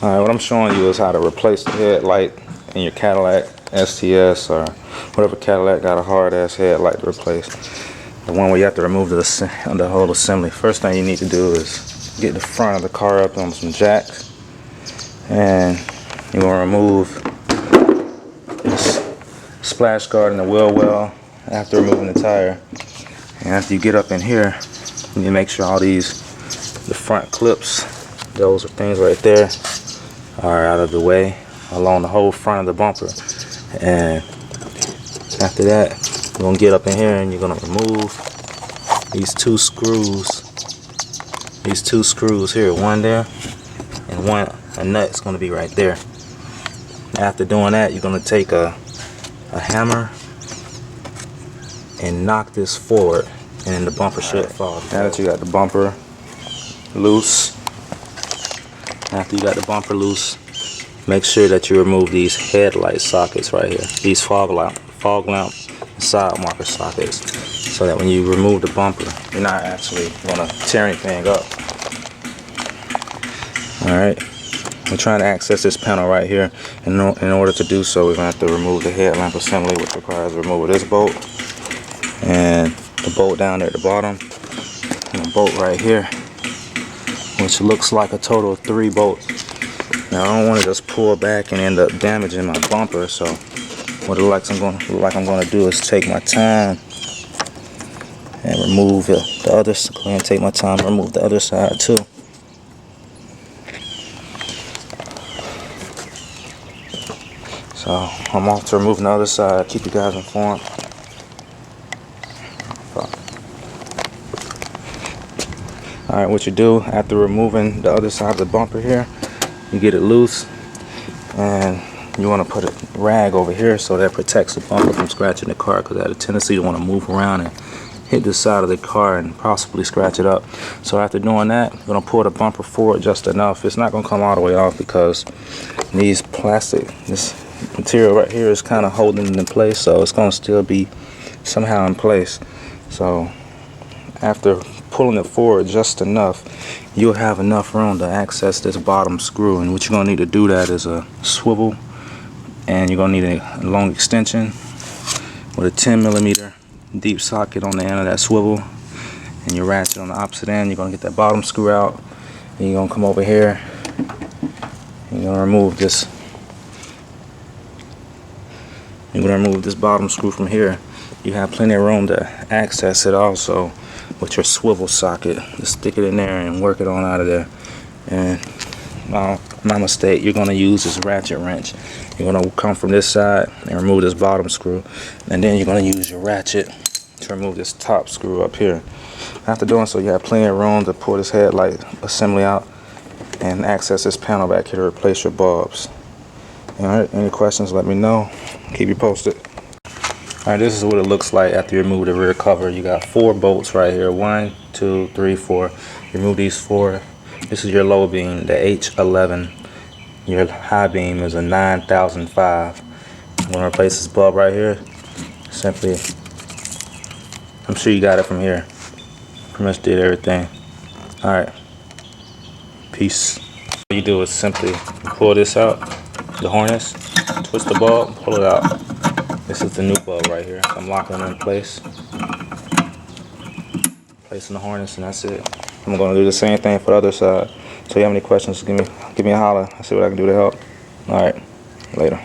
Alright, what I'm showing you is how to replace the headlight in your Cadillac STS or whatever Cadillac got a hard ass headlight to replace. The one where you have to remove the whole assembly. First thing you need to do is get the front of the car up on some jacks, and you're going to remove this splash guard and the wheel well after removing the tire. And after you get up in here, you need to make sure all the front clips, those are things right there, are out of the way along the whole front of the bumper. And after that, you're going to get up in here and you're going to remove these two screws here, one there and a nut's going to be right there. After doing that, you're going to take a hammer and knock this forward, and then the bumper should fall. Now that you got the bumper loose, after you got the bumper loose, make sure that you remove these headlight sockets right here, these fog lamp and side marker sockets, so that when you remove the bumper, you're not actually going to tear anything up. Alright, we're trying to access this panel right here. In order to do so, we're going to have to remove the headlamp assembly, which requires the removal of this bolt and the bolt down there at the bottom, and a bolt right here, which looks like a total of 3 bolts. Now I don't want to just pull back and end up damaging my bumper, so what it looks like I'm going to do is take my time and remove the other. Go ahead and take my time and remove the other side too. So I'm off to removing the other side. Keep you guys informed. Alright, what you do after removing the other side of the bumper here, you get it loose, and you want to put a rag over here so that protects the bumper from scratching the car, because it has a tendency to want to move around and hit the side of the car and possibly scratch it up. So after doing that, you're going to pull the bumper forward just enough. It's not going to come all the way off because this material right here is kind of holding it in place, so it's going to still be somehow in place. So after pulling it forward just enough, you'll have enough room to access this bottom screw. And what you're going to need to do that is a swivel, and you're going to need a long extension with a 10mm deep socket on the end of that swivel, and your ratchet on the opposite end. You're going to get that bottom screw out, and you're going to come over here and you're going to remove this. You're going to remove this bottom screw from here. You have plenty of room to access it also with your swivel socket. Just stick it in there and work it on out of there. And my mistake, you're going to use this ratchet wrench. You're going to come from this side and remove this bottom screw, and then you're going to use your ratchet to remove this top screw up here. After doing so, you have plenty of room to pull this headlight assembly out and access this panel back here to replace your bulbs. Alright, any questions, let me know. Keep you posted. Alright, this is what it looks like after you remove the rear cover. You got 4 bolts right here. 1, 2, 3, 4. Remove these 4. This is your low beam, the H11. Your high beam is a 9005. I'm going to replace this bulb right here. Simply, I'm sure you got it from here. Pretty much did everything. Alright. Peace. What you do is simply pull this out, the harness, twist the bulb, pull it out. This is the new bulb right here. I'm locking it in place. Placing the harness, and that's it. I'm going to do the same thing for the other side. So if you have any questions, give me a holler. I'll see what I can do to help. Alright, later.